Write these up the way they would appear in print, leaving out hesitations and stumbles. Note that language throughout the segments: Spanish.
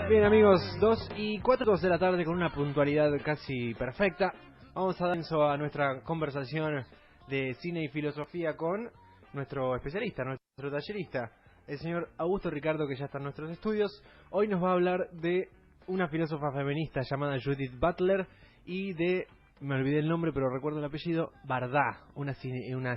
Bien amigos, 2:04 de la tarde con una puntualidad casi perfecta. Vamos a dar inicio a nuestra conversación de cine y filosofía con nuestro especialista, nuestro tallerista, el señor Augusto Ricardo, que ya está en nuestros estudios. Hoy nos va a hablar de una filósofa feminista llamada Judith Butler y de, me olvidé el nombre pero recuerdo el apellido, Bardá, una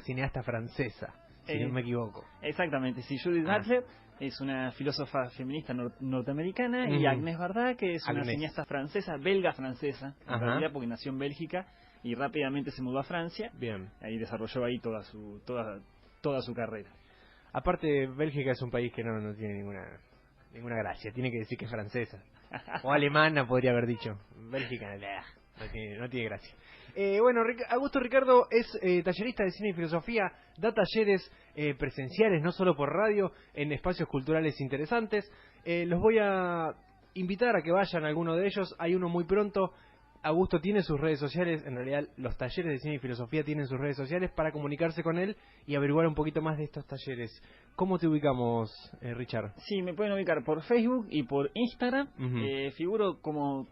cineasta francesa, si no me equivoco. Exactamente, sí, Judith Butler es una filósofa feminista norteamericana y Agnès Varda, que es una cineasta francesa, belga-francesa, en realidad, porque nació en Bélgica y rápidamente se mudó a Francia. Bien. Ahí desarrolló ahí toda su carrera. Aparte, Bélgica es un país que no tiene ninguna gracia, tiene que decir que es francesa. O alemana podría haber dicho. Bélgica no tiene gracia. Bueno, Augusto Ricardo es tallerista de cine y filosofía, da talleres presenciales, no solo por radio, en espacios culturales interesantes. Los voy a invitar a que vayan a alguno de ellos. Hay uno muy pronto. Augusto tiene sus redes sociales, en realidad los talleres de cine y filosofía tienen sus redes sociales para comunicarse con él y averiguar un poquito más de estos talleres. ¿Cómo te ubicamos, Richard? Sí, me pueden ubicar por Facebook y por Instagram. Figuro como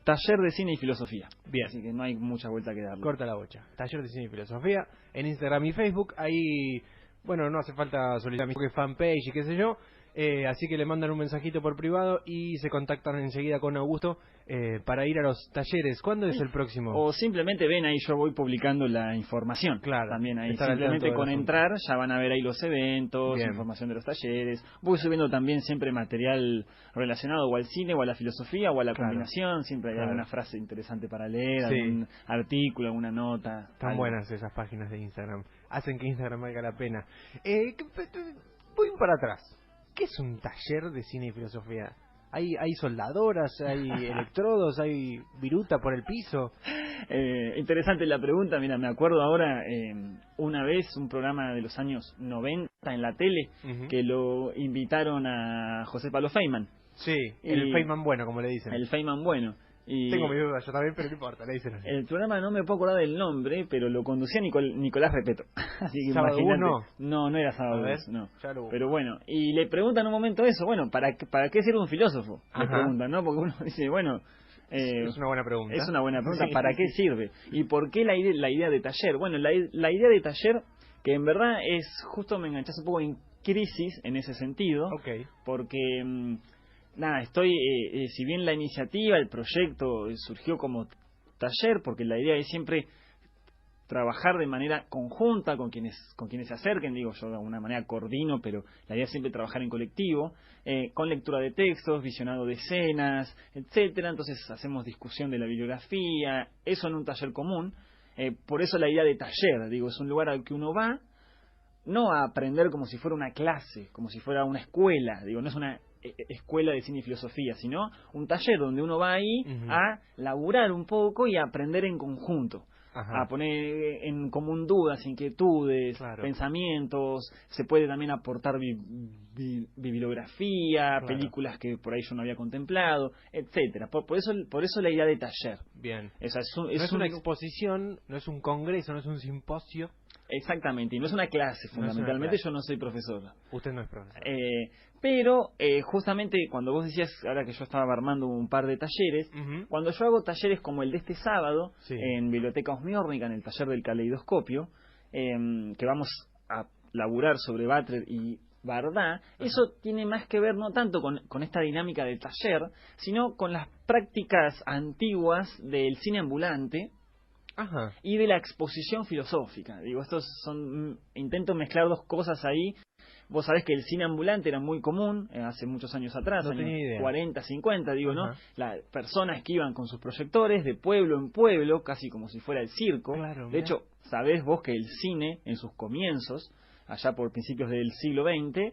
Taller de Cine y Filosofía. Bien. Así que no hay mucha vuelta que darle. Corta la bocha. Taller de Cine y Filosofía en Instagram y Facebook. Ahí, bueno, no hace falta solicitar mi fanpage y qué sé yo. Así que le mandan un mensajito por privado y se contactan enseguida con Augusto para ir a los talleres. ¿Cuándo es el próximo? O simplemente ven ahí, yo voy publicando la información. Claro. También ahí, simplemente con entrar ya van a ver ahí los eventos, bien, información de los talleres. Voy subiendo también siempre material relacionado o al cine o a la filosofía o a la combinación. Siempre hay alguna frase interesante para leer, algún artículo, alguna nota. Están buenas esas páginas de Instagram. Hacen que Instagram valga la pena. Voy para atrás. ¿Qué es un taller de cine y filosofía? ¿Hay soldadoras, hay electrodos, hay viruta por el piso? Interesante la pregunta. Mira, me acuerdo ahora una vez un programa de los años 90 en la tele que lo invitaron a José Pablo Feynman. Sí, el Feynman bueno, como le dicen. El Feynman bueno. Y tengo mi duda yo también, pero no importa, le dicen así. El programa no me puedo acordar del nombre, pero lo conducía Nicolás Repeto. Así que ¿Sábado imagínate. No era Sábado 2, no. Pero bueno, y le preguntan un momento eso, bueno, ¿para qué sirve un filósofo? Le preguntan, ¿no? Porque uno dice, bueno... es una buena pregunta. Es una buena pregunta, ¿para qué sirve? ¿Y por qué la idea de taller? Bueno, la idea de taller, que en verdad es, justo me enganchaste un poco en crisis en ese sentido, porque... Nada, si bien la iniciativa, el proyecto surgió como taller, porque la idea es siempre trabajar de manera conjunta con quienes se acerquen, digo, yo de alguna manera coordino, pero la idea es siempre trabajar en colectivo, con lectura de textos, visionado de escenas, etcétera. Entonces hacemos discusión de la bibliografía, eso en un taller común. Por eso la idea de taller, digo, es un lugar al que uno va, no a aprender como si fuera una clase, como si fuera una escuela, digo, no es una escuela de cine y filosofía, sino un taller donde uno va ahí a laburar un poco y a aprender en conjunto, a poner en común dudas, inquietudes, pensamientos. Se puede también aportar bibliografía, películas que por ahí yo no había contemplado, etcétera. Por eso la idea de taller. Bien. Es no es una exposición, no es un congreso, no es un simposio. Exactamente, y no es una clase, fundamentalmente. Yo no soy profesor. Usted no es profesor. Pero justamente cuando vos decías, ahora que yo estaba armando un par de talleres, cuando yo hago talleres como el de este sábado, en Biblioteca Osmiórnica, en el taller del caleidoscopio, que vamos a laburar sobre Butler y Bardá, eso tiene más que ver no tanto con esta dinámica del taller, sino con las prácticas antiguas del cine ambulante, y de la exposición filosófica. Digo, intento mezclar dos cosas ahí. Vos sabés que el cine ambulante era muy común hace muchos años atrás, años 40, 50, digo, ¿no? Las personas que iban con sus proyectores de pueblo en pueblo, casi como si fuera el circo. De hecho, sabés vos que el cine, en sus comienzos, allá por principios del siglo XX,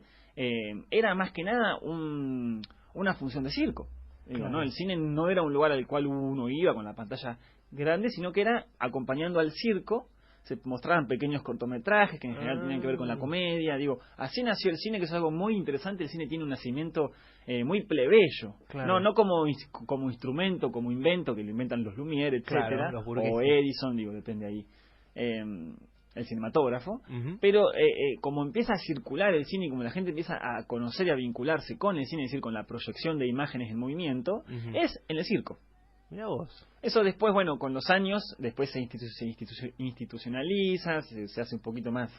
era más que nada una función de circo. Digo, ¿no? El cine no era un lugar al cual uno iba con la pantalla grande, sino que era acompañando al circo. Se mostraban pequeños cortometrajes que en general tenían que ver con la comedia. Digo, así nació el cine, que es algo muy interesante. El cine tiene un nacimiento muy plebeyo, no como instrumento, como invento, que lo inventan los Lumière, etcétera, o Edison, digo, depende ahí. el cinematógrafo, pero como empieza a circular el cine y como la gente empieza a conocer y a vincularse con el cine, es decir, con la proyección de imágenes en movimiento, es en el circo. Mirá vos. Eso después, bueno, con los años, después se institucionaliza, se hace un poquito más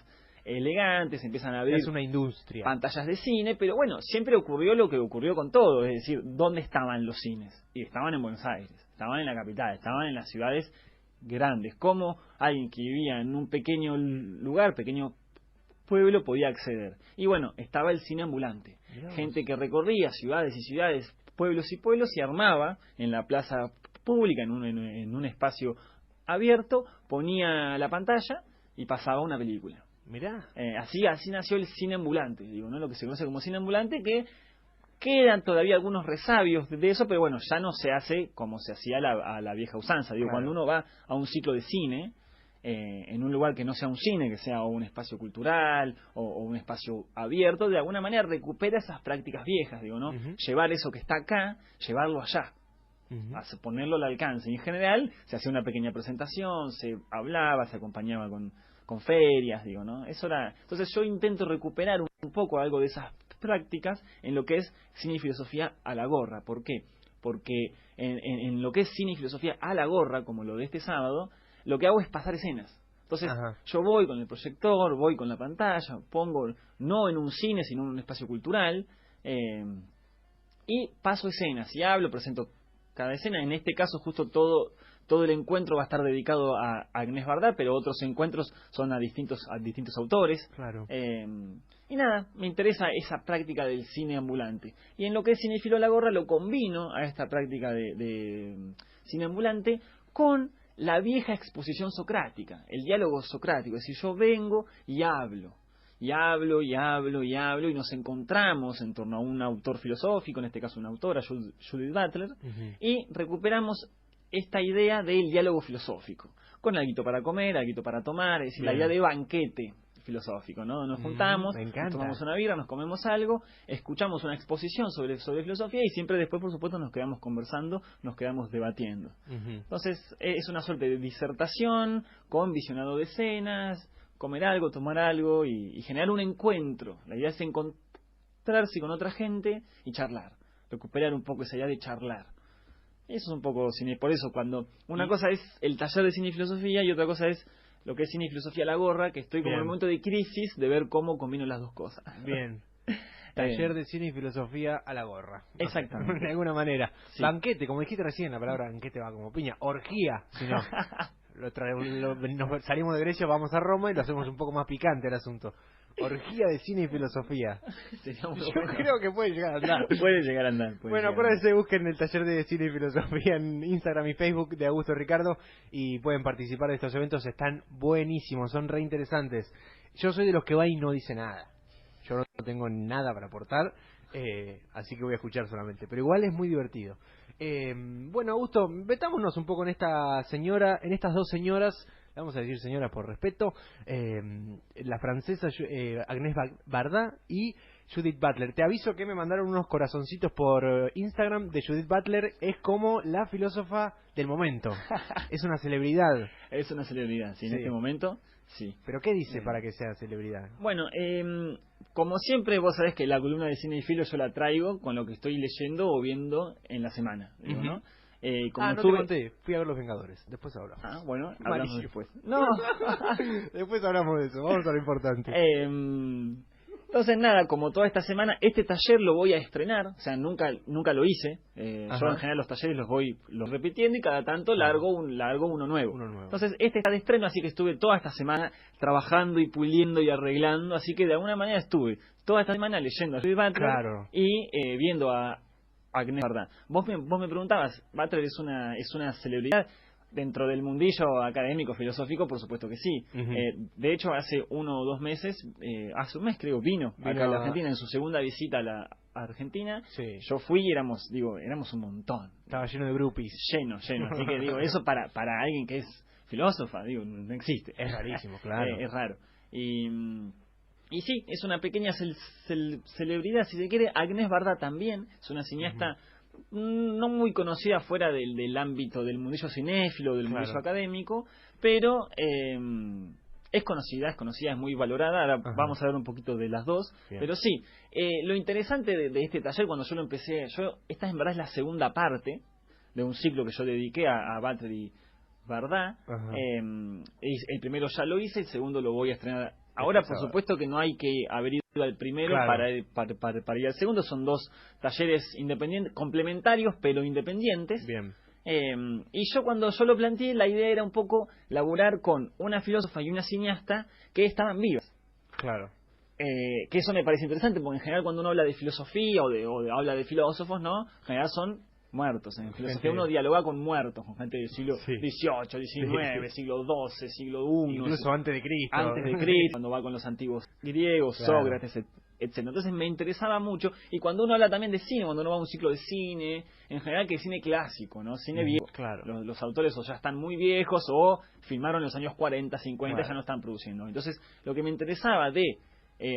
elegante, se empiezan a abrir es una industria, pantallas de cine, pero bueno, siempre ocurrió lo que ocurrió con todo, es decir, ¿dónde estaban los cines? Y estaban en Buenos Aires, estaban en la capital, estaban en las ciudades grandes. ¿Cómo alguien que vivía en un pequeño lugar, pequeño pueblo, podía acceder? Y bueno, estaba el cine ambulante, gente que recorría ciudades y ciudades, pueblos y pueblos, y armaba en la plaza pública, en un espacio abierto, ponía la pantalla y pasaba una película. Mirá. Así nació el cine ambulante, digo, ¿no? Lo que se conoce como cine ambulante, que quedan todavía algunos resabios de eso, pero bueno, ya no se hace como se hacía a la vieja usanza. Digo, cuando uno va a un ciclo de cine, en un lugar que no sea un cine, que sea un espacio cultural o un espacio abierto, de alguna manera recupera esas prácticas viejas, digo, ¿no? Llevar eso que está acá, llevarlo allá. Ponerlo al alcance. Y en general se hacía una pequeña presentación, se hablaba, se acompañaba con ferias, digo, ¿no? Eso era. Entonces yo intento recuperar un poco algo de esas prácticas en lo que es cine y filosofía a la gorra. ¿Por qué? Porque en lo que es cine y filosofía a la gorra, como lo de este sábado, lo que hago es pasar escenas. Entonces yo voy con el proyector, voy con la pantalla, pongo, no en un cine, sino en un espacio cultural, y paso escenas, y hablo, presento cada escena. En este caso justo todo el encuentro va a estar dedicado a Agnès Varda, pero otros encuentros son a distintos autores. Claro. Y nada, me interesa esa práctica del cine ambulante. Y en lo que es Cinéfilo a la gorra lo combino a esta práctica de cine ambulante con la vieja exposición socrática, el diálogo socrático. Es decir, yo vengo y hablo. Y hablo, y hablo, y hablo, y nos encontramos en torno a un autor filosófico, en este caso una autora, Judith Butler, y recuperamos esta idea del diálogo filosófico, con alguito para comer, alguito para tomar, es decir, la idea de banquete filosófico, ¿no? Nos juntamos, nos tomamos una birra, nos comemos algo, escuchamos una exposición sobre filosofía y siempre después, por supuesto, nos quedamos conversando, nos quedamos debatiendo. Entonces, es una suerte de disertación con visionado de escenas, comer algo, tomar algo y generar un encuentro. La idea es encontrarse con otra gente y charlar, recuperar un poco esa idea de charlar. Eso es un poco cine. Por eso, cuando una cosa es el taller de cine y filosofía y otra cosa es lo que es cine y filosofía a la gorra, que estoy como en un momento de crisis de ver cómo combino las dos cosas. Bien. Taller de cine y filosofía a la gorra. Exactamente. De alguna manera. Sí. Banquete, como dijiste recién, la palabra banquete va como piña. Orgía, si no. Nos salimos de Grecia, vamos a Roma y lo hacemos un poco más picante el asunto. Orgía de cine y filosofía. Yo creo que puede llegar a andar. Puede llegar a andar. Bueno, acuérdense, busquen el taller de cine y filosofía en Instagram y Facebook de Augusto Ricardo y pueden participar de estos eventos. Están buenísimos, son re interesantes. Yo soy de los que va y no dice nada. Yo no tengo nada para aportar, así que voy a escuchar solamente. Pero igual es muy divertido. Bueno, Augusto, metámonos un poco en estas dos señoras. Vamos a decir señoras por respeto, la francesa Agnès Varda y Judith Butler. Te aviso que me mandaron unos corazoncitos por Instagram de Judith Butler. Es como la filósofa del momento. Es una celebridad. Es una celebridad, sí, en este momento, sí. ¿Pero qué dice para que sea celebridad? Bueno, como siempre, vos sabés que la columna de cine y filo yo la traigo con lo que estoy leyendo o viendo en la semana, digo, ¿no? Como no te conté, fui a ver Los Vengadores, después hablamos. Bueno, hablamos después. No, después hablamos de eso, vamos a lo importante. Entonces nada, como toda esta semana, este taller lo voy a estrenar, o sea, nunca lo hice. Yo en general los talleres los repitiendo y cada tanto largo uno nuevo. Entonces este está de estreno, así que estuve toda esta semana trabajando y puliendo y arreglando, así que de alguna manera estuve toda esta semana leyendo a Judith Butler y viendo a Agnès Varda. Vos me preguntabas, Butler es una celebridad dentro del mundillo académico filosófico, por supuesto que sí. De hecho, hace 1 o 2 meses, hace un mes creo, vino acá a la Argentina en su segunda visita a la Argentina. Sí. Yo fui y éramos un montón. Estaba lleno de groupies. Lleno. Así que digo, eso para alguien que es filósofa, digo, no existe. Es rarísimo, claro. Es raro. Y sí, es una pequeña celebridad, si se quiere. Agnès Varda también es una cineasta no muy conocida fuera del ámbito del mundillo cinéfilo, del mundillo académico, pero es conocida, es muy valorada. Ahora vamos a ver un poquito de las dos. Bien. Pero sí, lo interesante de este taller, cuando yo lo empecé, esta en verdad es la segunda parte de un ciclo que yo dediqué a Butler y Bardá. El primero ya lo hice, el segundo lo voy a estrenar. Ahora, por supuesto que no hay que haber ido al primero para ir al segundo. Son dos talleres independientes, complementarios, pero independientes. Bien. Y yo cuando yo lo planteé, la idea era un poco laburar con una filósofa y una cineasta que estaban vivas. Claro. Que eso me parece interesante, porque en general cuando uno habla de filosofía o habla de filósofos, ¿no? En general son muertos. En filosofía uno dialoga con muertos, con gente del siglo XVIII, XIX, siglo XII, siglo I. Incluso antes de Cristo. Antes de Cristo, cuando va con los antiguos griegos, Sócrates, etc. Entonces me interesaba mucho. Y cuando uno habla también de cine, cuando uno va a un ciclo de cine, en general que es cine clásico, ¿no? Cine viejo. Claro. Los autores o ya están muy viejos o filmaron en los años 40, 50, ya no están produciendo. Entonces lo que me interesaba de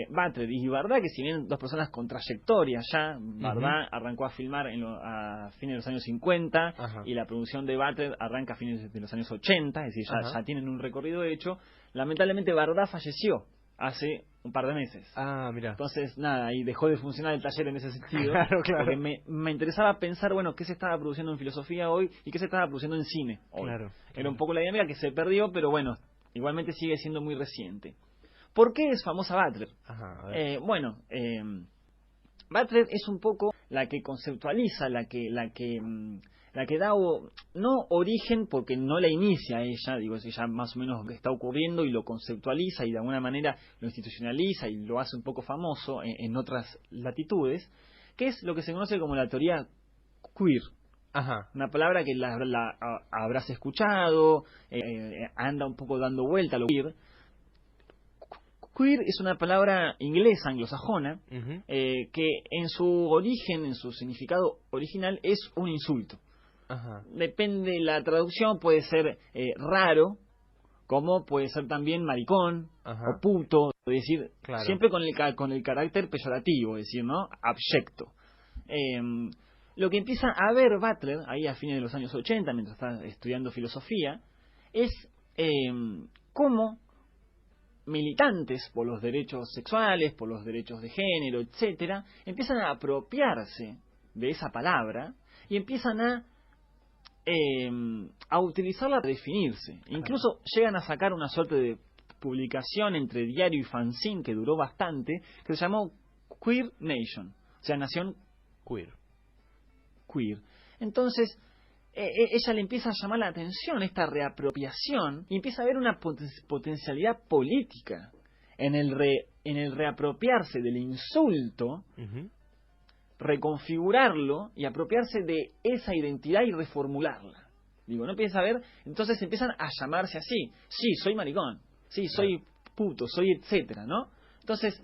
Butler y Bardá, que si bien dos personas con trayectoria ya, Bardá arrancó a filmar a fines de los años 50 y la producción de Butler arranca a fines de los años 80, es decir, ya tienen un recorrido hecho. Lamentablemente Bardá falleció hace un par de meses. Mira. Entonces, nada, ahí dejó de funcionar el taller en ese sentido. Claro. Porque me interesaba pensar, bueno, qué se estaba produciendo en filosofía hoy y qué se estaba produciendo en cine hoy. Era un poco la dinámica que se perdió, pero bueno, igualmente sigue siendo muy reciente. ¿Por qué es famosa Butler? Butler es un poco la que conceptualiza, la que da no origen, porque no la inicia ella, ella más o menos lo que está ocurriendo y lo conceptualiza y de alguna manera lo institucionaliza y lo hace un poco famoso en otras latitudes, que es lo que se conoce como la teoría queer. Una palabra que la habrás escuchado, anda un poco dando vuelta a lo queer. Queer es una palabra inglesa, anglosajona, que en su origen, en su significado original, es un insulto. Depende de la traducción, puede ser raro, como puede ser también maricón o puto, es decir, siempre con el carácter peyorativo, es decir, ¿no? Abyecto. Lo que empieza a ver Butler, ahí a fines de los años 80, mientras está estudiando filosofía, es cómo militantes por los derechos sexuales, por los derechos de género, etcétera, empiezan a apropiarse de esa palabra y empiezan a utilizarla para definirse. Incluso llegan a sacar una suerte de publicación entre diario y fanzine que duró bastante, que se llamó Queer Nation, o sea, nación queer. Entonces ella le empieza a llamar la atención esta reapropiación y empieza a ver una potencialidad política en el reapropiarse del insulto, reconfigurarlo y apropiarse de esa identidad y reformularla. No empieza a ver, entonces empiezan a llamarse así. Sí, soy maricón. Sí, soy puto, soy etcétera, ¿no? Entonces,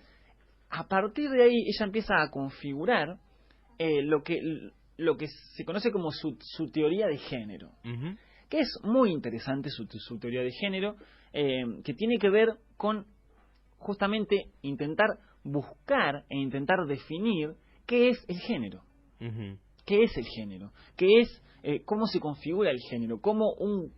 a partir de ahí ella empieza a configurar lo que se conoce como su teoría de género, que es muy interesante su teoría de género, que tiene que ver con justamente intentar buscar e intentar definir qué es el género, qué es el género, qué es cómo se configura el género, cómo un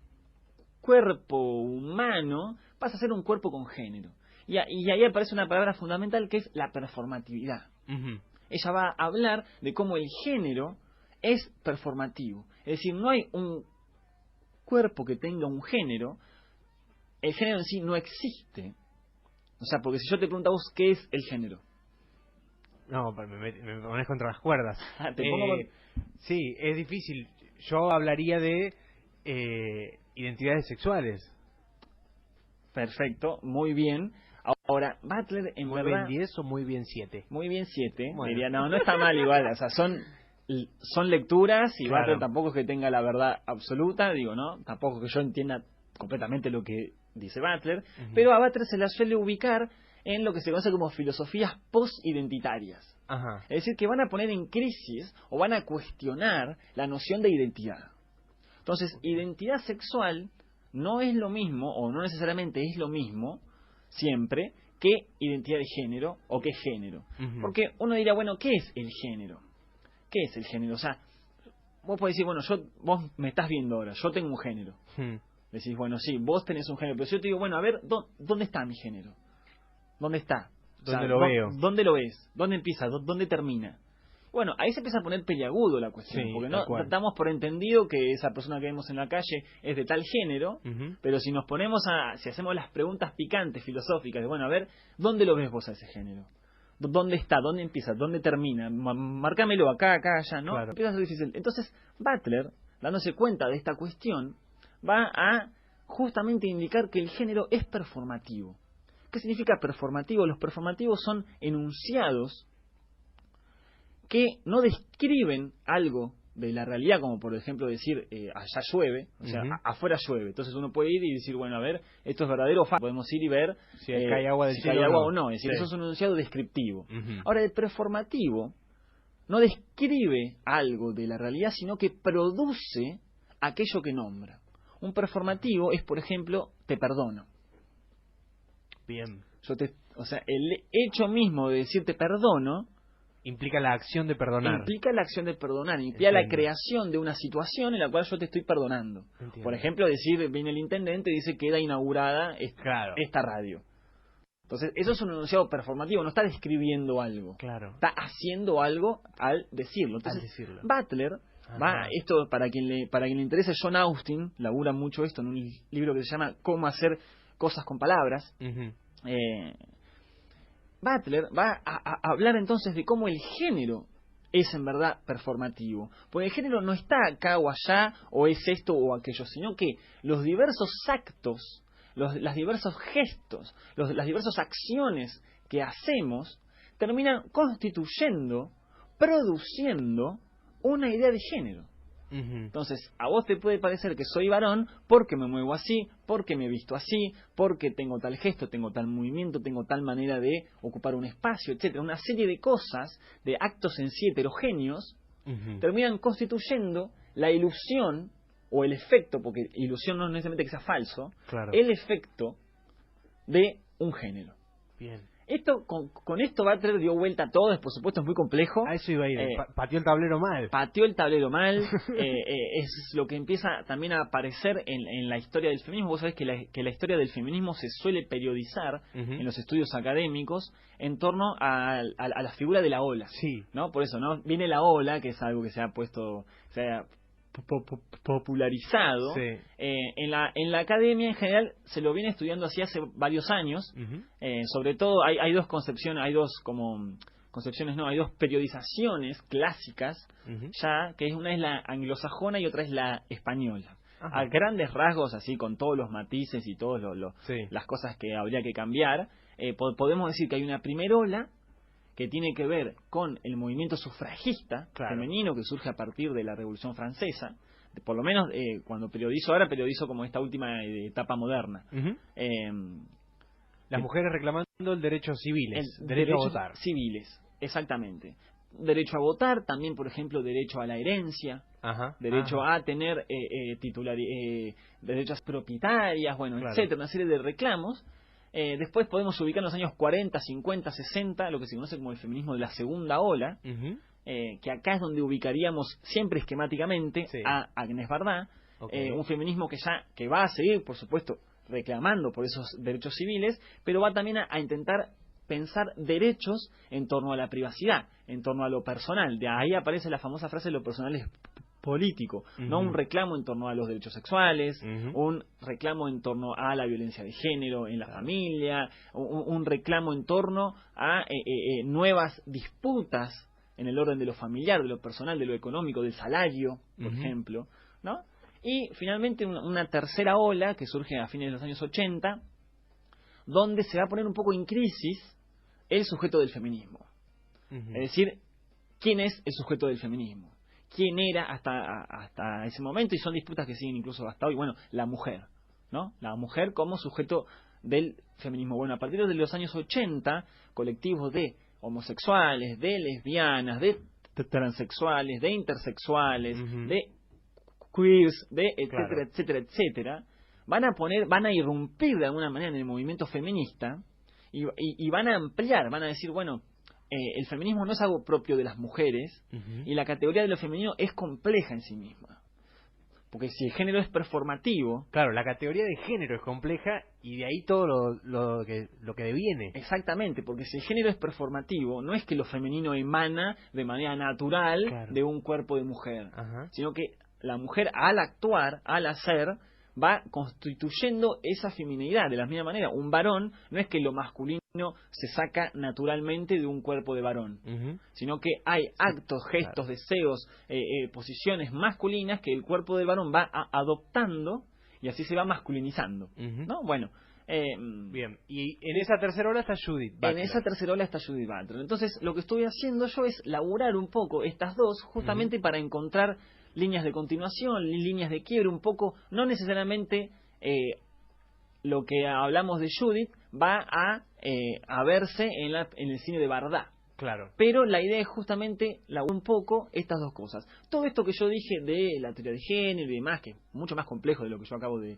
cuerpo humano pasa a ser un cuerpo con género. Y ahí aparece una palabra fundamental que es la performatividad. Ella va a hablar de cómo el género es performativo. Es decir, no hay un cuerpo que tenga un género, el género en sí no existe. O sea, porque si yo te pregunto a vos, ¿qué es el género? No, me pones contra las cuerdas. Sí, es difícil. Yo hablaría de identidades sexuales. Perfecto, muy bien. Ahora, Butler en muy verdad... ¿Muy bien 10 o muy bien 7? Muy bien 7. Bueno. Diría, no está mal igual. O sea, son lecturas y Butler tampoco es que tenga la verdad absoluta, ¿no? Tampoco que yo entienda completamente lo que dice Butler, pero a Butler se la suele ubicar en lo que se conoce como filosofías post-identitarias. Es decir, que van a poner en crisis o van a cuestionar la noción de identidad. Entonces, identidad sexual no es lo mismo, o no necesariamente es lo mismo, siempre, que identidad de género o que género. Porque uno dirá, bueno, ¿qué es el género? ¿Qué es el género? O sea, vos podés decir, bueno, vos me estás viendo ahora, yo tengo un género. Decís, bueno, sí, vos tenés un género, pero si yo te digo, bueno, a ver, ¿dónde está mi género? ¿Dónde está? ¿Dónde lo veo? ¿Dónde lo ves? ¿Dónde empieza? ¿Dónde termina? Bueno, ahí se empieza a poner peliagudo la cuestión, Sí, porque no damos por entendido que esa persona que vemos en la calle es de tal género, pero si nos ponemos si hacemos las preguntas picantes, filosóficas, de bueno, a ver, ¿dónde lo ves vos a ese género? ¿Dónde está? ¿Dónde empieza? ¿Dónde termina? Márcamelo acá, allá, ¿no? Claro. Empieza a ser difícil. Entonces, Butler, dándose cuenta de esta cuestión, va a justamente indicar que el género es performativo. ¿Qué significa performativo? Los performativos son enunciados que no describen algo de la realidad, como por ejemplo decir, allá llueve, o sea, afuera llueve. Entonces uno puede ir y decir, bueno, a ver, esto es verdadero o falso. Podemos ir y ver si cae agua del cielo, cae agua o no. Es decir, eso es un enunciado descriptivo. Ahora, el performativo no describe algo de la realidad, sino que produce aquello que nombra. Un performativo es, por ejemplo, te perdono. Bien. O sea, el hecho mismo de decir te perdono implica la acción de perdonar. Implica la acción de perdonar, implica la creación de una situación en la cual yo te estoy perdonando. Entiendo. Por ejemplo, decir, viene el intendente y dice queda inaugurada esta radio. Entonces, eso es un enunciado performativo, no está describiendo algo. Claro. Está haciendo algo al decirlo. Entonces, Butler esto para quien le interese, John Austin labura mucho esto en un libro que se llama Cómo hacer cosas con palabras. Butler va a hablar entonces de cómo el género es en verdad performativo. Porque el género no está acá o allá, o es esto o aquello, sino que los diversos actos, los diversos gestos, las diversas acciones que hacemos terminan constituyendo, produciendo una idea de género. Entonces, a vos te puede parecer que soy varón porque me muevo así, porque me he visto así, porque tengo tal gesto, tengo tal movimiento, tengo tal manera de ocupar un espacio, etcétera. Una serie de cosas, de actos en sí heterogéneos, terminan constituyendo la ilusión o el efecto, porque ilusión no es necesariamente que sea falso, el efecto de un género. Bien. Esto, con esto Butler dio vuelta a todo, por supuesto es muy complejo. A eso iba a ir, pateó el tablero mal. Pateó el tablero mal, es lo que empieza también a aparecer en la historia del feminismo. Vos sabés que la historia del feminismo se suele periodizar en los estudios académicos en torno a la figura de la ola. Sí. ¿No? Por eso, ¿no? Viene la ola, que es algo que se ha popularizado. Sí. En la academia en general se lo viene estudiando así hace varios años. Sobre todo hay dos concepciones, hay dos periodizaciones clásicas ya, que una es la anglosajona y otra es la española. A grandes rasgos, así con todos los matices y todas las cosas que habría que cambiar, podemos decir que hay una primera ola que tiene que ver con el movimiento sufragista femenino que surge a partir de la Revolución Francesa. Por lo menos cuando periodizo como esta última etapa moderna. Las mujeres reclamando el derecho civiles, derecho a votar. Civiles, exactamente. Derecho a votar, también por ejemplo derecho a la herencia, derecho a tener derechos propietarias, etcétera, una serie de reclamos. Después podemos ubicar en los años 40, 50, 60, lo que se conoce como el feminismo de la segunda ola, que acá es donde ubicaríamos siempre esquemáticamente a Agnès Varda, un feminismo que va a seguir, por supuesto, reclamando por esos derechos civiles, pero va también a intentar pensar derechos en torno a la privacidad, en torno a lo personal. De ahí aparece la famosa frase: lo personal es político, no un reclamo en torno a los derechos sexuales, un reclamo en torno a la violencia de género en la familia, un reclamo en torno a nuevas disputas en el orden de lo familiar, de lo personal, de lo económico, del salario, por ejemplo, ¿no? Y finalmente una tercera ola que surge a fines de los años 80, donde se va a poner un poco en crisis el sujeto del feminismo. Es decir, ¿quién es el sujeto del feminismo? ¿Quién era hasta ese momento? Y son disputas que siguen incluso hasta hoy. Bueno, la mujer, ¿no? La mujer como sujeto del feminismo. Bueno, a partir de los años 80, colectivos de homosexuales, de lesbianas, de transexuales, de intersexuales, de queers, de etcétera, etcétera, etcétera, van a irrumpir de alguna manera en el movimiento feminista y van a ampliar, van a decir, bueno, el feminismo no es algo propio de las mujeres y la categoría de lo femenino es compleja en sí misma. Porque si el género es performativo... Claro, la categoría de género es compleja y de ahí todo lo que deviene. Exactamente, porque si el género es performativo, no es que lo femenino emana de manera natural de un cuerpo de mujer, sino que la mujer al actuar, al hacer, va constituyendo esa feminidad. De la misma manera, un varón no es que lo masculino se saca naturalmente de un cuerpo de varón, sino que hay actos, gestos, deseos, posiciones masculinas que el cuerpo del varón va adoptando y así se va masculinizando, ¿no? Bueno, bien, y en esa tercera ola está Judith Butler. En esa tercera ola está Judith Butler. Entonces, lo que estoy haciendo yo es laburar un poco estas dos, justamente para encontrar líneas de continuación, líneas de quiebre, un poco, no necesariamente lo que hablamos de Judith va a verse en el cine de Bardá. Claro. Pero la idea es justamente un poco estas dos cosas. Todo esto que yo dije de la teoría de género y demás, que es mucho más complejo de lo que yo acabo de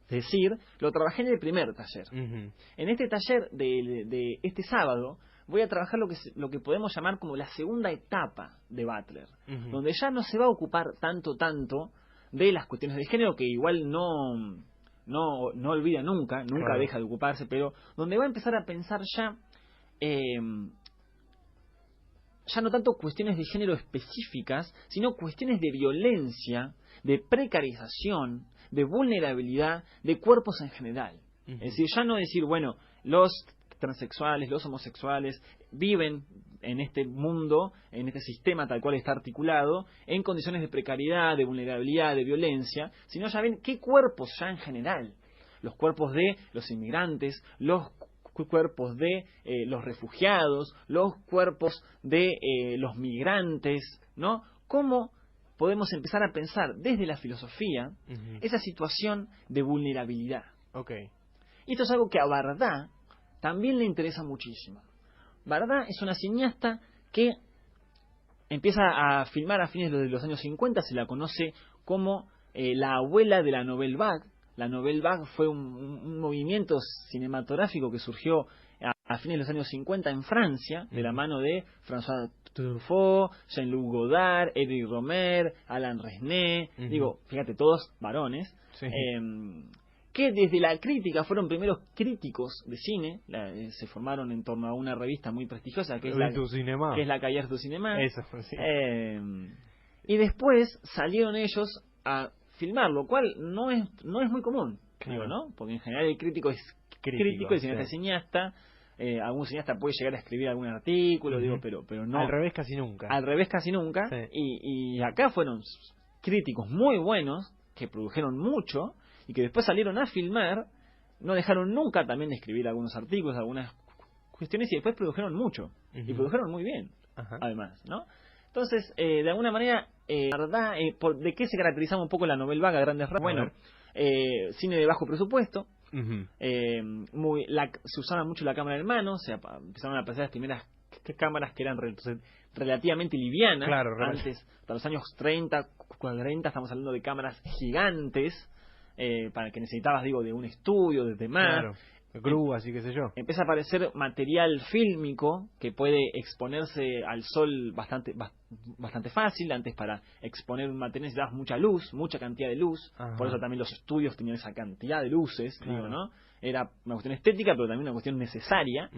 decir, lo trabajé en el primer taller. En este taller de este sábado voy a trabajar lo que podemos llamar como la segunda etapa de Butler, donde ya no se va a ocupar tanto de las cuestiones de género, que igual no olvida nunca deja de ocuparse, pero donde va a empezar a pensar ya no tanto cuestiones de género específicas, sino cuestiones de violencia, de precarización, de vulnerabilidad de cuerpos en general. Es decir, ya no decir, bueno, los transexuales, los homosexuales viven en este mundo, en este sistema tal cual está articulado, en condiciones de precariedad, de vulnerabilidad, de violencia, sino ya ven qué cuerpos ya en general. Los cuerpos de los inmigrantes, los cuerpos de los refugiados, los cuerpos de los migrantes, ¿no? ¿Cómo podemos empezar a pensar desde la filosofía esa situación de vulnerabilidad? Y esto es algo que a Bardá también le interesa muchísimo. Bardá es una cineasta que empieza a filmar a fines de los años 50, se la conoce como la abuela de la Nouvelle Vague. La Nouvelle Vague fue un movimiento cinematográfico que surgió a fines de los años 50 en Francia, de la mano de François Truffaut, Jean-Luc Godard, Éric Rohmer, Alain Resnais, digo, fíjate, todos varones, que desde la crítica fueron primeros críticos de cine, se formaron en torno a una revista muy prestigiosa que es la Cahiers du Cinéma. Eso, sí. Y después salieron ellos a filmar, lo cual no es muy común, digo, ¿no? Porque en general el crítico es crítico, el cineasta es cineasta. Algún cineasta puede llegar a escribir algún artículo, digo, pero no. Al revés casi nunca. Sí. Y acá fueron críticos muy buenos que produjeron mucho y que después salieron a filmar, no dejaron nunca también de escribir algunos artículos, algunas cuestiones, y después produjeron mucho y produjeron muy bien, además, ¿no? Entonces, de alguna manera, ¿verdad? ¿De qué se caracterizaba un poco la Nouvelle Vague a grandes rasgos? Bueno, cine de bajo presupuesto. Se usaba mucho la cámara en mano, empezaron a aparecer las primeras cámaras que eran relativamente livianas. Antes, para los años 30, 40, estamos hablando de cámaras gigantes, para que necesitabas, digo, de un estudio, de demás. Grúas y qué sé yo. Empieza a aparecer material fílmico que puede exponerse al sol bastante fácil. Antes, para exponer un material necesitabas mucha luz, mucha cantidad de luz. Por eso también los estudios tenían esa cantidad de luces, digo, ¿no? Era una cuestión estética, pero también una cuestión necesaria.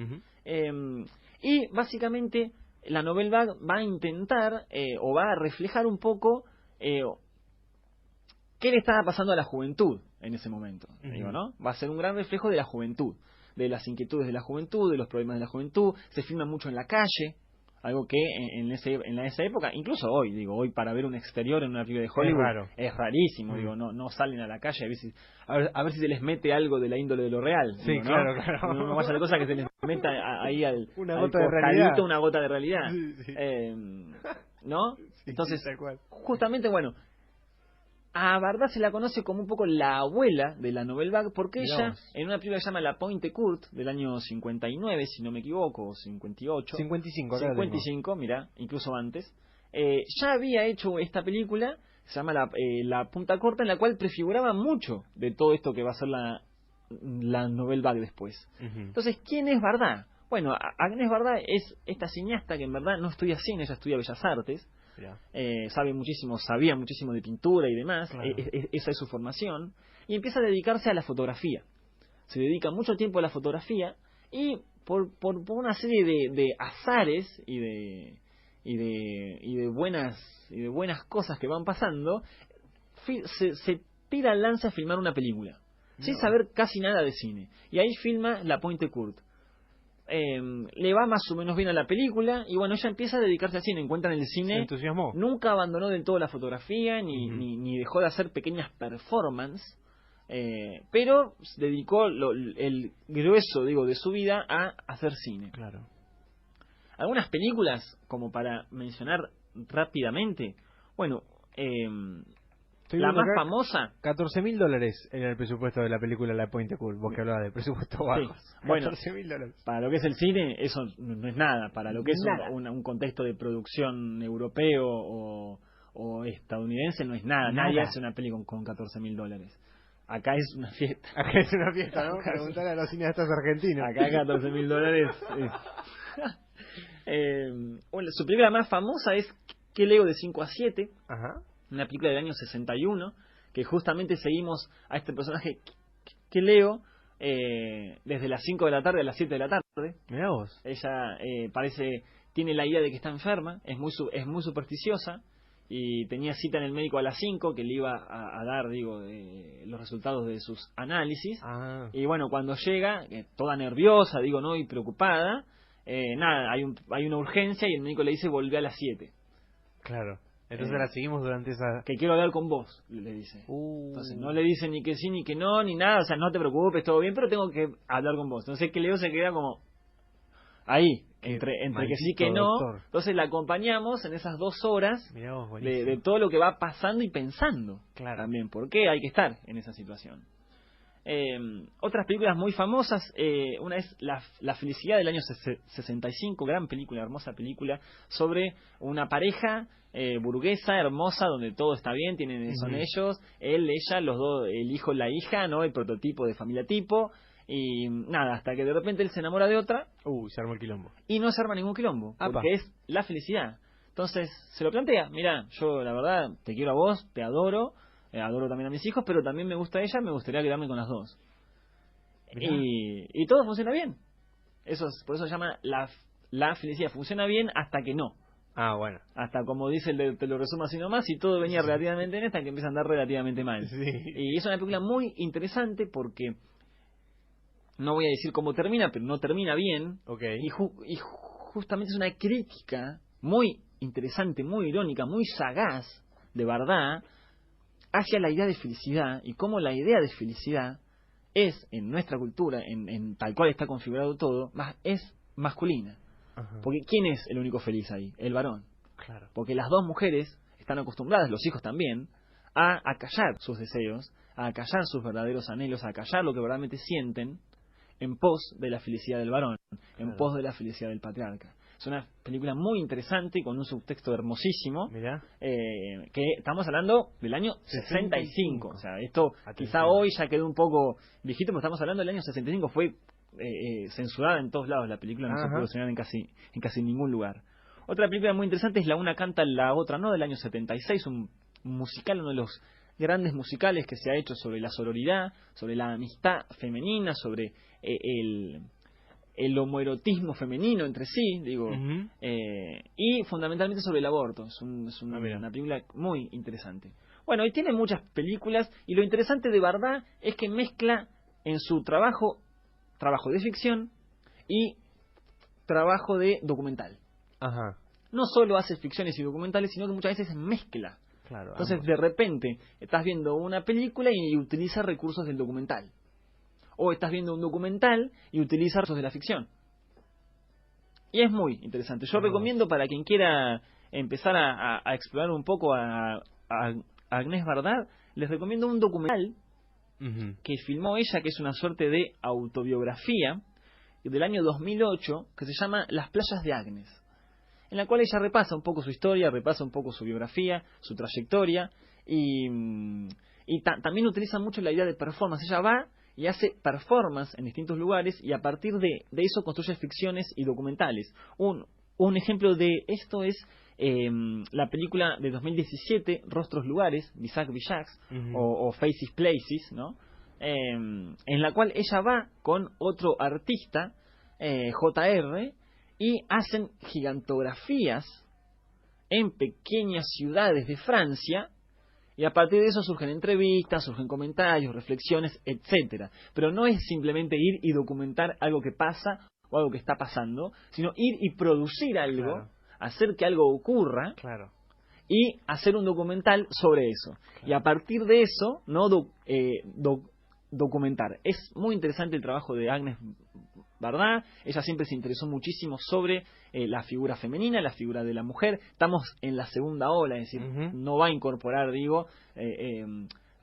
Y básicamente la Nouvelle Vague va a intentar o va a reflejar un poco qué le estaba pasando a la juventud en ese momento, digo, ¿no? Va a ser un gran reflejo de la juventud, de las inquietudes de la juventud, de los problemas de la juventud. Se filma mucho en la calle, algo que en esa época, incluso hoy, digo, hoy para ver un exterior en una película de Hollywood es rarísimo, digo, no salen a la calle a ver si se les mete algo de la índole de lo real. Sí, digo, ¿no? claro. No vaya de cosa que se les meta ahí una gota de realidad. Una gota de realidad. Sí. ¿No? Sí, entonces, tal cual. justamente, bueno, a Bardá se la conoce como un poco la abuela de la Nouvelle Vague, porque ella, en una película que se llama La Pointe Courte, del año 59, si no me equivoco, o 58. 55, mira, incluso antes. Ya había hecho esta película, se llama La Punta Corta, en la cual prefiguraba mucho de todo esto que va a ser la Nouvelle Vague después. Entonces, ¿quién es Bardá? Bueno, Agnès Bardá es esta cineasta que en verdad no estudia cine, ella estudia Bellas Artes. sabía muchísimo de pintura y demás, claro. Esa es su formación, y empieza a dedicarse a la fotografía. Se dedica mucho tiempo a la fotografía y por una serie de azares y de buenas cosas que van pasando, se tira al lance a filmar una película, sin saber casi nada de cine. Y ahí filma La Pointe Courte. Le va más o menos bien a la película y bueno, ella empieza a dedicarse al cine, encuentra en el cine, se entusiasmó. Nunca abandonó del todo la fotografía ni dejó de hacer pequeñas performances, pero dedicó el grueso, de su vida a hacer cine. Claro. Algunas películas, como para mencionar rápidamente, bueno, la más famosa... $14.000 era el presupuesto de la película La Pointe Courte, vos que hablabas de presupuesto bajo. Sí. Bueno, $14.000. para lo que es el cine, eso no es nada. Para lo que es un contexto de producción europeo o estadounidense, no es nada. Nadie hace una peli con $14.000. Acá es una fiesta. Acá es una fiesta, ¿no? Preguntar a los cineastas argentinos. Acá $14.000. Bueno, su película más famosa es ¿Qué leo de 5 a 7? Ajá. Una película del año 61, que justamente seguimos a este personaje que leo desde las 5 de la tarde a las 7 de la tarde. Mirá vos. Ella tiene la idea de que está enferma, es muy supersticiosa, y tenía cita en el médico a las 5, que le iba a dar, los resultados de sus análisis. Ah. Y bueno, cuando llega, toda nerviosa, y preocupada, hay una urgencia y el médico le dice volvé a las 7. Claro. Entonces la seguimos durante esa... Que quiero hablar con vos, le dice. Entonces no le dice ni que sí, ni que no, ni nada. O sea, no te preocupes, todo bien, pero tengo que hablar con vos. Entonces que Leo se queda como ahí, entre que sí que no. Doctor. Entonces la acompañamos en esas 2 horas de todo lo que va pasando y pensando. Claro. También, porque hay que estar en esa situación. Otras películas muy famosas, una es La Felicidad del año 65, gran película, hermosa película, sobre una pareja burguesa, hermosa, donde todo está bien, son ellos, él, ella, los dos, el hijo, la hija, ¿no? El prototipo de familia tipo, y nada, hasta que de repente él se enamora de otra. Se armó el quilombo. Y no se arma ningún quilombo, porque es la felicidad. Entonces se lo plantea, mira, yo la verdad te quiero a vos, te adoro, adoro también a mis hijos, pero también me gusta ella, me gustaría quedarme con las dos. Y todo funciona bien. Por eso se llama la felicidad. Funciona bien hasta que no. Ah, bueno. Hasta, como dice, te lo resumo así nomás, y todo venía relativamente bien hasta que empieza a andar relativamente mal. Sí. Y es una película muy interesante porque, no voy a decir cómo termina, pero no termina bien. Okay. Y justamente es una crítica muy interesante, muy irónica, muy sagaz, de verdad, hacia la idea de felicidad y cómo la idea de felicidad es, en nuestra cultura, en tal cual está configurado todo, es masculina. Ajá. Porque ¿quién es el único feliz ahí? El varón. Claro. Porque las dos mujeres están acostumbradas, los hijos también, a acallar sus deseos, a acallar sus verdaderos anhelos, a acallar lo que verdaderamente sienten en pos de la felicidad del varón, en pos de la felicidad del patriarca. Es una película muy interesante, con un subtexto hermosísimo. Mirá. Que estamos hablando del año 65. O sea, esto quizá hoy ya quedó un poco viejito, pero estamos hablando del año 65. Fue censurada en todos lados la película, no se pudo estrenar en casi ningún lugar. Otra película muy interesante es La una canta, la otra no, del año 76, un musical, uno de los grandes musicales que se ha hecho sobre la sororidad, sobre la amistad femenina, sobre el homoerotismo femenino entre sí, y fundamentalmente sobre el aborto. Es una película muy interesante. Bueno, y tiene muchas películas, y lo interesante de verdad es que mezcla en su trabajo de ficción y trabajo de documental. Ajá. No solo hace ficciones y documentales, sino que muchas veces mezcla. Claro, entonces, ambos. De repente, estás viendo una película y utiliza recursos del documental. O estás viendo un documental y utiliza recursos de la ficción. Y es muy interesante. Yo recomiendo, para quien quiera empezar a explorar un poco a Agnès Varda, les recomiendo un documental que filmó ella, que es una suerte de autobiografía del año 2008, que se llama Las playas de Agnes, en la cual ella repasa un poco su historia, repasa un poco su biografía, su trayectoria, y también utiliza mucho la idea de performance. Ella va y hace performance en distintos lugares, y a partir de eso construye ficciones y documentales. Un ejemplo de esto es la película de 2017, Rostros Lugares, Visac Villacs, o Faces Places, ¿no? En la cual ella va con otro artista, JR, y hacen gigantografías en pequeñas ciudades de Francia, y a partir de eso surgen entrevistas, surgen comentarios, reflexiones, etcétera. Pero no es simplemente ir y documentar algo que pasa o algo que está pasando, sino ir y producir algo, claro, hacer que algo ocurra, claro, y hacer un documental sobre eso. Claro. Y a partir de eso, no documentar. Es muy interesante el trabajo de Agnès Varda. Ella siempre se interesó muchísimo sobre la figura femenina, la figura de la mujer. Estamos en la segunda ola, es decir, no va a incorporar,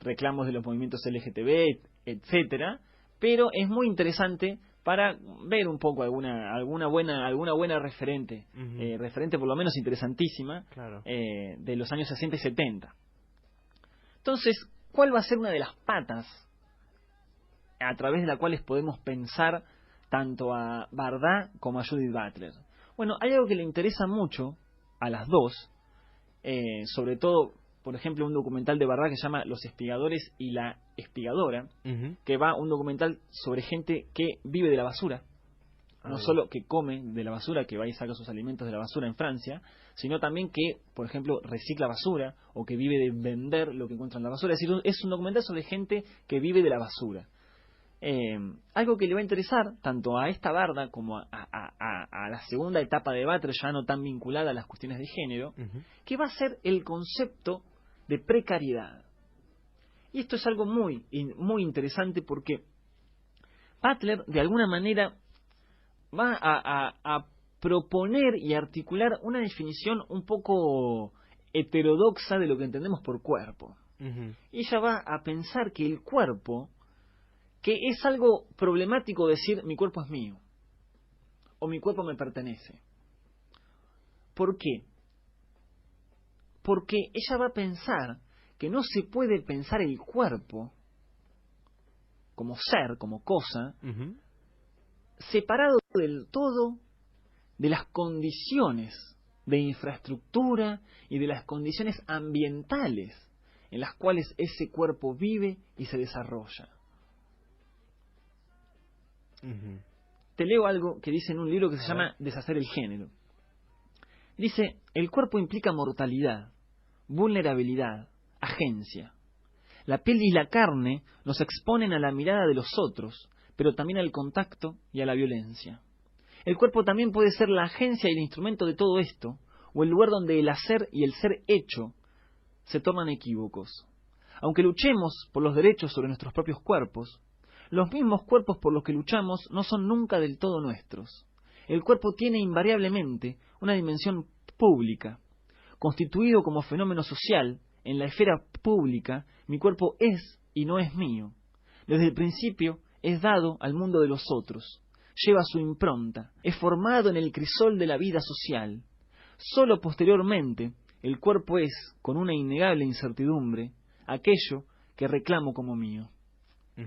reclamos de los movimientos LGTB, etcétera, pero es muy interesante para ver un poco alguna buena referente, referente por lo menos interesantísima, claro, de los años 60 y 70. Entonces, ¿cuál va a ser una de las patas a través de las cuales podemos pensar tanto a Varda como a Judith Butler? Bueno, hay algo que le interesa mucho a las dos, sobre todo, por ejemplo, un documental de Varda que se llama Los espigadores y la espigadora, que va un documental sobre gente que vive de la basura, no solo que come de la basura, que va y saca sus alimentos de la basura en Francia, sino también que, por ejemplo, recicla basura o que vive de vender lo que encuentra en la basura. Es decir, es un documental sobre gente que vive de la basura. Algo que le va a interesar tanto a esta Varda como a la segunda etapa de Butler, ya no tan vinculada a las cuestiones de género, que va a ser el concepto de precariedad. Y esto es algo muy interesante porque Butler de alguna manera va a proponer y articular una definición un poco heterodoxa de lo que entendemos por cuerpo. Y ella va a pensar que el cuerpo, que es algo problemático decir mi cuerpo es mío o mi cuerpo me pertenece. ¿Por qué? Porque ella va a pensar que no se puede pensar el cuerpo como ser, como cosa, separado del todo de las condiciones de infraestructura y de las condiciones ambientales en las cuales ese cuerpo vive y se desarrolla. Te leo algo que dice en un libro que se llama Deshacer el género. Dice: el cuerpo implica mortalidad, vulnerabilidad, agencia. La piel y la carne nos exponen a la mirada de los otros, pero también al contacto y a la violencia. El cuerpo también puede ser la agencia y el instrumento de todo esto, o el lugar donde el hacer y el ser hecho se tornan equívocos. Aunque luchemos por los derechos sobre nuestros propios cuerpos, los mismos cuerpos por los que luchamos no son nunca del todo nuestros. El cuerpo tiene invariablemente una dimensión pública. Constituido como fenómeno social, en la esfera pública, mi cuerpo es y no es mío. Desde el principio es dado al mundo de los otros. Lleva su impronta. Es formado en el crisol de la vida social. Solo posteriormente, el cuerpo es, con una innegable incertidumbre, aquello que reclamo como mío.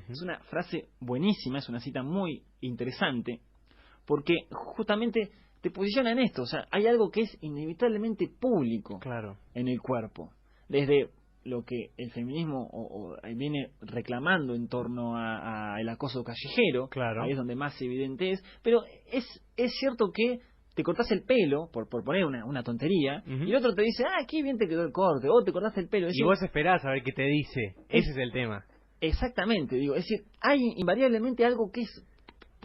Es una frase buenísima, es una cita muy interesante, porque justamente te posiciona en esto. O sea, hay algo que es inevitablemente público, claro, en el cuerpo. Desde lo que el feminismo viene reclamando en torno al acoso callejero, claro, ahí es donde más evidente es, pero es cierto que te cortás el pelo, por poner una tontería, y el otro te dice, qué bien te quedó el corte, o te cortaste el pelo. Y vos esperás a ver qué te dice, ese es el tema. Exactamente, digo, es decir, hay invariablemente algo que es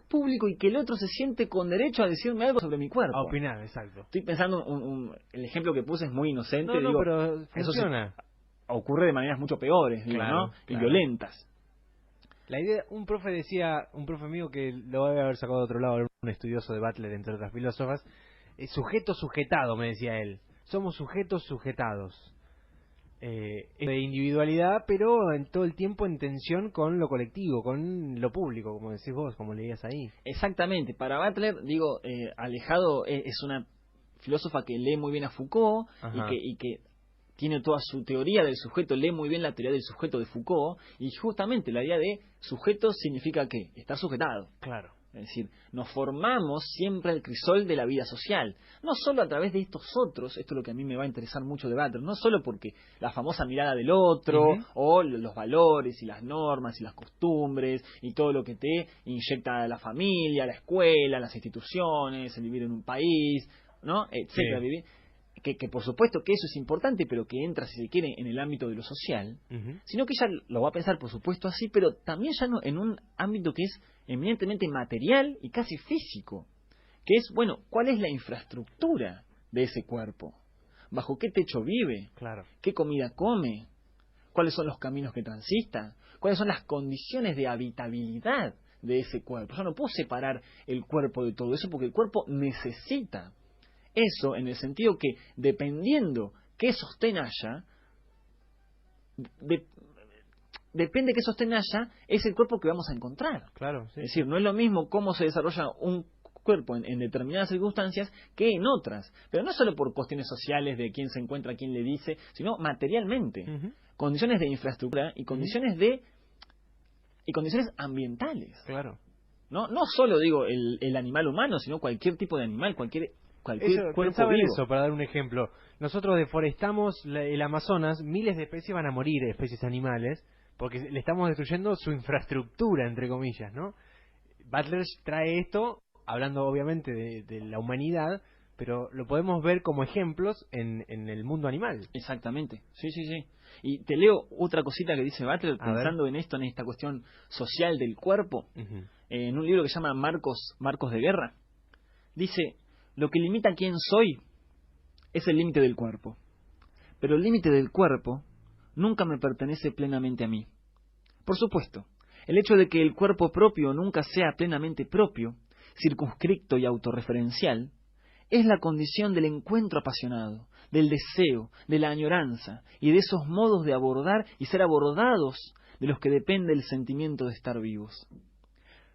público y que el otro se siente con derecho a decirme algo sobre mi cuerpo. A opinar, exacto. Estoy pensando, el ejemplo que puse es muy inocente. No, digo, pero funciona. Eso ocurre de maneras mucho peores, digo, claro, ¿no? Claro. Y violentas. La idea, un profe mío que lo debe haber sacado de otro lado, un estudioso de Butler, entre otras filósofas, sujeto sujetado, me decía él. Somos sujetos sujetados. De individualidad, pero en todo el tiempo en tensión con lo colectivo, con lo público, como decís vos, como leías ahí. Exactamente. Para Butler, digo, Alejado es una filósofa que lee muy bien a Foucault y que tiene toda su teoría del sujeto, lee muy bien la teoría del sujeto de Foucault, y justamente la idea de sujeto significa ¿qué? Estar sujetado. Claro. Es decir, nos formamos siempre al crisol de la vida social. No solo a través de estos otros, esto es lo que a mí me va a interesar mucho de Butler, no solo porque la famosa mirada del otro, o los valores y las normas y las costumbres, y todo lo que te inyecta la familia, la escuela, las instituciones, el vivir en un país, ¿no? Etcétera. Sí. Que por supuesto que eso es importante, pero que entra, si se quiere, en el ámbito de lo social, sino que ella lo va a pensar, por supuesto, así, pero también ya no, en un ámbito que es eminentemente material y casi físico, que es, bueno, ¿cuál es la infraestructura de ese cuerpo? ¿Bajo qué techo vive? Claro. ¿Qué comida come? ¿Cuáles son los caminos que transita? ¿Cuáles son las condiciones de habitabilidad de ese cuerpo? Yo no puedo separar el cuerpo de todo eso porque el cuerpo necesita eso, en el sentido que, dependiendo qué sostén haya, depende qué sostén haya, es el cuerpo que vamos a encontrar. Claro, sí. Es decir, no es lo mismo cómo se desarrolla un cuerpo en determinadas circunstancias que en otras. Pero no solo por cuestiones sociales de quién se encuentra, quién le dice, sino materialmente. Condiciones de infraestructura y condiciones y condiciones ambientales. Claro. No solo digo el animal humano, sino cualquier tipo de animal, cualquier cuerpo vivo. Eso, para dar un ejemplo. Nosotros deforestamos el Amazonas, miles de especies van a morir, especies animales, porque le estamos destruyendo su infraestructura, entre comillas, ¿no? Butler trae esto, hablando obviamente de la humanidad, pero lo podemos ver como ejemplos en el mundo animal. Exactamente, sí. Y te leo otra cosita que dice Butler, pensando en esto, en esta cuestión social del cuerpo, en un libro que se llama Marcos de Guerra. Dice: lo que limita quién soy es el límite del cuerpo, pero el límite del cuerpo nunca me pertenece plenamente a mí. Por supuesto, el hecho de que el cuerpo propio nunca sea plenamente propio, circunscripto y autorreferencial, es la condición del encuentro apasionado, del deseo, de la añoranza y de esos modos de abordar y ser abordados de los que depende el sentimiento de estar vivos.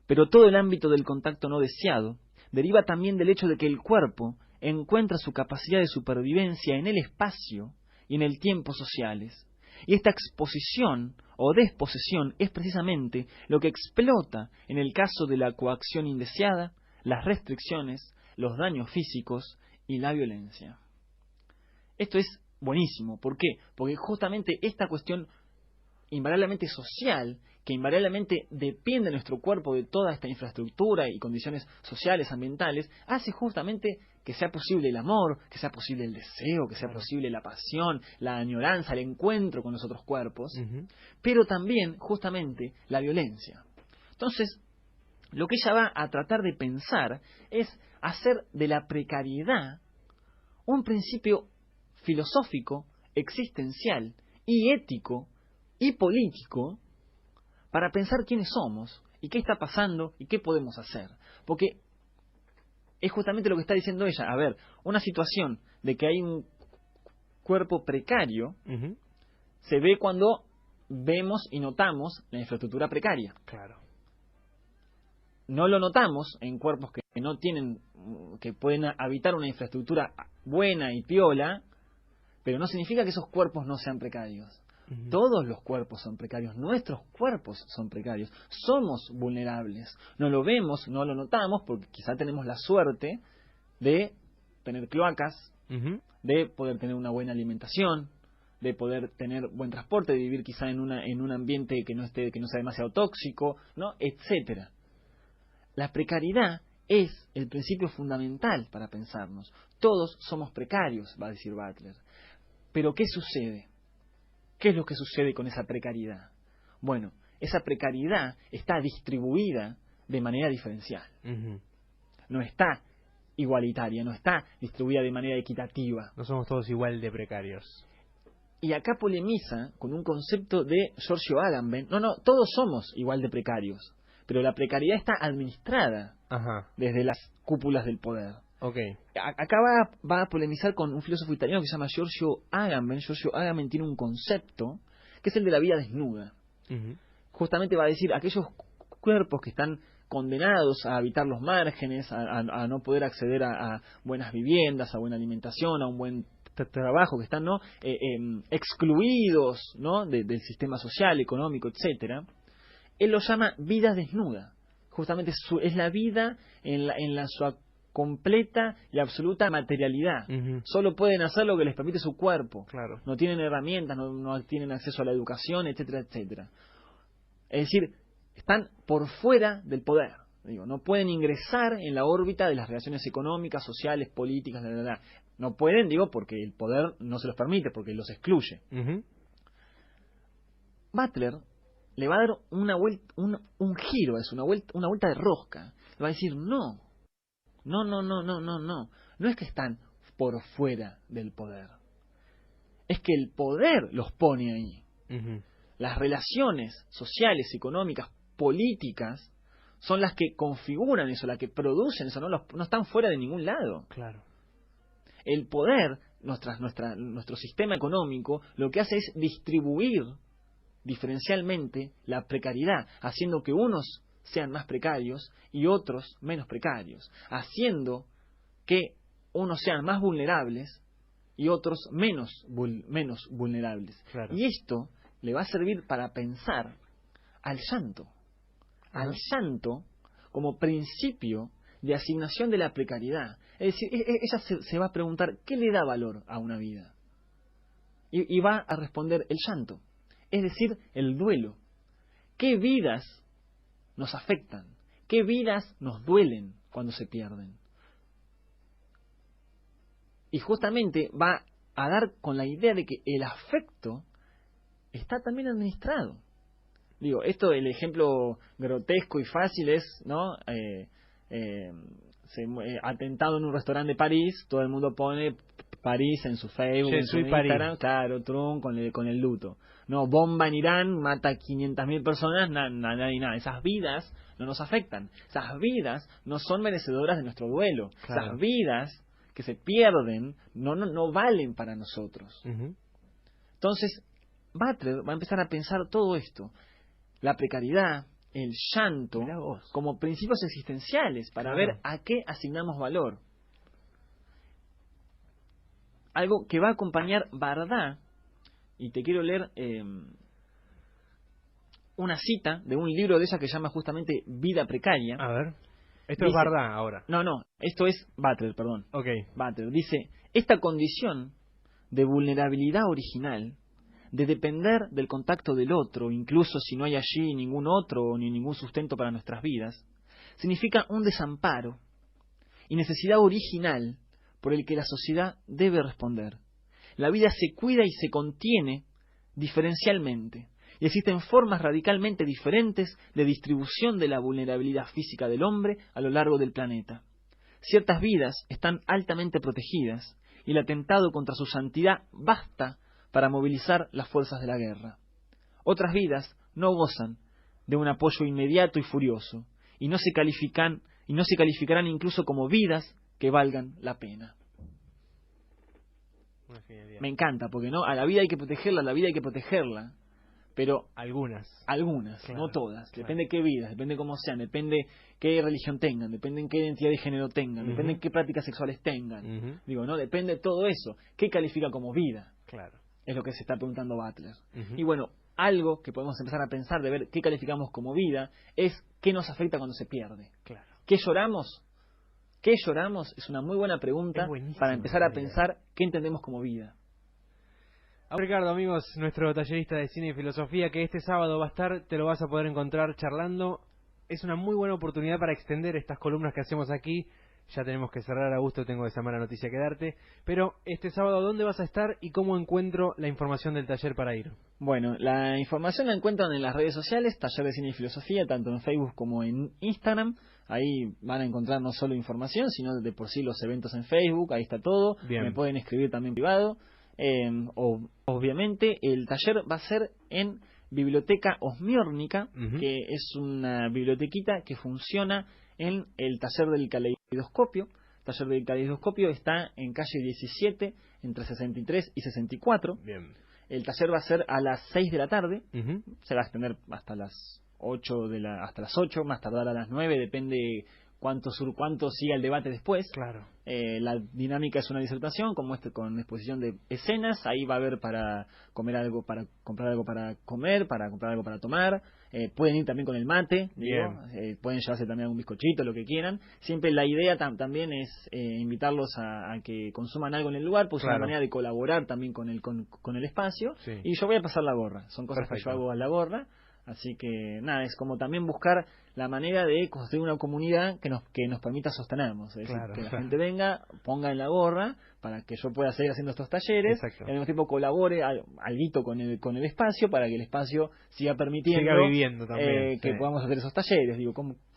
Pero todo el ámbito del contacto no deseado deriva también del hecho de que el cuerpo encuentra su capacidad de supervivencia en el espacio y en el tiempo sociales. Y esta exposición o desposesión es precisamente lo que explota en el caso de la coacción indeseada, las restricciones, los daños físicos y la violencia. Esto es buenísimo. ¿Por qué? Porque justamente esta cuestión invariablemente social, que invariablemente depende de nuestro cuerpo, de toda esta infraestructura y condiciones sociales, ambientales, hace justamente que sea posible el amor, que sea posible el deseo, que sea posible la pasión, la añoranza, el encuentro con los otros cuerpos, pero también justamente la violencia. Entonces, lo que ella va a tratar de pensar es hacer de la precariedad un principio filosófico, existencial y ético y político para pensar quiénes somos y qué está pasando y qué podemos hacer. Porque es justamente lo que está diciendo ella. A ver, una situación de que hay un cuerpo precario se ve cuando vemos y notamos la infraestructura precaria. Claro. No lo notamos en cuerpos que no tienen, que pueden habitar una infraestructura buena y piola, pero no significa que esos cuerpos no sean precarios. Todos los cuerpos son precarios, nuestros cuerpos son precarios, somos vulnerables. No lo vemos, no lo notamos, porque quizá tenemos la suerte de tener cloacas, de poder tener una buena alimentación, de poder tener buen transporte, de vivir quizá en un ambiente que no sea demasiado tóxico, ¿no? Etcétera. La precariedad es el principio fundamental para pensarnos. Todos somos precarios, va a decir Butler. Pero ¿qué sucede? ¿Qué es lo que sucede con esa precariedad? Bueno, esa precariedad está distribuida de manera diferencial. No está igualitaria, no está distribuida de manera equitativa. No somos todos igual de precarios. Y acá polemiza con un concepto de Giorgio Agamben. No, todos somos igual de precarios, pero la precariedad está administrada desde las cúpulas del poder. Okay. Acá va a polemizar con un filósofo italiano que se llama Giorgio Agamben. Giorgio Agamben tiene un concepto que es el de la vida desnuda. Justamente va a decir aquellos cuerpos que están condenados a habitar los márgenes, a no poder acceder a buenas viviendas, a buena alimentación, a un buen trabajo, que están excluidos, ¿no? del sistema social, económico, etcétera. Él lo llama vida desnuda. justamente es la vida en su completa y absoluta materialidad. Solo pueden hacer lo que les permite su cuerpo. Claro. No tienen herramientas, no tienen acceso a la educación, etcétera, etcétera. Es decir, están por fuera del poder. No pueden ingresar en la órbita de las relaciones económicas, sociales, políticas, No pueden, porque el poder no se los permite, porque los excluye. Butler le va a dar una vuelta, un giro, una vuelta de rosca. Le va a decir, no. No es que están por fuera del poder. Es que el poder los pone ahí. Las relaciones sociales, económicas, políticas, son las que configuran eso, las que producen eso, no están fuera de ningún lado. Claro. El poder, nuestro sistema económico, lo que hace es distribuir diferencialmente la precariedad, haciendo que unos sean más precarios y otros menos precarios, haciendo que unos sean más vulnerables y otros menos vulnerables. Claro. Y esto le va a servir para pensar al llanto. Al llanto como principio de asignación de la precariedad. Es decir, ella se va a preguntar, ¿qué le da valor a una vida? Y va a responder el llanto, es decir, el duelo. ¿Qué vidas nos afectan? ¿Qué vidas nos duelen cuando se pierden? Y justamente va a dar con la idea de que el afecto está también administrado. El ejemplo grotesco y fácil es, ¿no? Atentado en un restaurante de París, todo el mundo pone París en su Facebook, en su Instagram, claro, Trump con el luto. No, bomba en Irán, mata a 500.000 personas, nada. Esas vidas no nos afectan. Esas vidas no son merecedoras de nuestro duelo. Claro. Esas vidas que se pierden no valen para nosotros. Entonces, Butler va a empezar a pensar todo esto. La precariedad, el llanto, como principios existenciales para ver a qué asignamos valor. Algo que va a acompañar Bardá, y te quiero leer una cita de un libro de ella que se llama justamente Vida Precaria. A ver, esto es Bardá ahora. No, esto es Butler, perdón. Butler dice, esta condición de vulnerabilidad original, de depender del contacto del otro, incluso si no hay allí ningún otro ni ningún sustento para nuestras vidas, significa un desamparo y necesidad original por el que la sociedad debe responder. La vida se cuida y se contiene diferencialmente, y existen formas radicalmente diferentes de distribución de la vulnerabilidad física del hombre a lo largo del planeta. Ciertas vidas están altamente protegidas, y el atentado contra su santidad basta para movilizar las fuerzas de la guerra. Otras vidas no gozan de un apoyo inmediato y furioso, y no se calificarán incluso como vidas que valgan la pena. Me encanta, porque a la vida hay que protegerla, pero algunas, claro, no todas. Claro. Depende de qué vidas, depende de cómo sean, depende qué religión tengan, depende en qué identidad de género tengan, depende en qué prácticas sexuales tengan. Depende de todo eso. ¿Qué califica como vida? Claro. Es lo que se está preguntando Butler. Y algo que podemos empezar a pensar de ver qué calificamos como vida es qué nos afecta cuando se pierde. Claro. ¿Qué lloramos? ¿Qué lloramos? Es una muy buena pregunta para empezar a pensar qué entendemos como vida. Ahora, Ricardo, amigos, nuestro tallerista de cine y filosofía, que este sábado va a estar, te lo vas a poder encontrar charlando. Es una muy buena oportunidad para extender estas columnas que hacemos aquí. Ya tenemos que cerrar, Augusto, tengo esa mala noticia que darte. Pero este sábado, ¿dónde vas a estar y cómo encuentro la información del taller para ir? Bueno, la información la encuentran en las redes sociales, Taller de Cine y Filosofía, tanto en Facebook como en Instagram. Ahí van a encontrar no solo información, sino de por sí los eventos en Facebook, ahí está todo. Bien. Me pueden escribir también privado. Obviamente, el taller va a ser en Biblioteca Osmiórnica, que es una bibliotequita que funciona en el Taller del Caleidoscopio. El Taller del Caleidoscopio está en calle 17, entre 63 y 64. Bien. El taller va a ser a las 6 de la tarde, se va a extender hasta las 8, más tardar a las 9, depende cuánto siga el debate después. Claro. La dinámica es una disertación, con exposición de escenas. Ahí va a haber para comer algo, para comprar algo para comer, para comprar algo para tomar. pueden ir también con el mate, digo, pueden llevarse también algún bizcochito, lo que quieran. Siempre la idea también es invitarlos a que consuman algo en el lugar, pues es una manera de colaborar también con el espacio. Y yo voy a pasar la gorra, son cosas que yo hago a la gorra. Así que nada, es como también buscar la manera de construir una comunidad que nos permita sostenernos, es decir, que la gente venga, ponga en la gorra para que yo pueda seguir haciendo estos talleres, y al mismo tiempo colabore alguito con el espacio para que el espacio siga permitiendo, siga viviendo también, que podamos hacer esos talleres. Digo,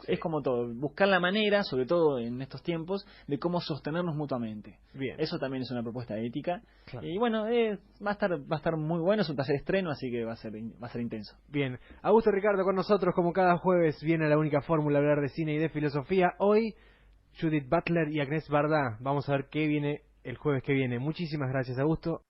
es como todo, buscar la manera, sobre todo en estos tiempos, de cómo sostenernos mutuamente. Eso también es una propuesta ética. Y bueno, va a estar muy bueno, es un taller estreno, así que va a ser intenso. Bien, Augusto Ricardo con nosotros como cada jueves, viene La Única Fórmula a hablar de cine y de filosofía. Hoy Judith Butler y Agnès Varda. Vamos a ver qué viene el jueves que viene. Muchísimas gracias, Augusto.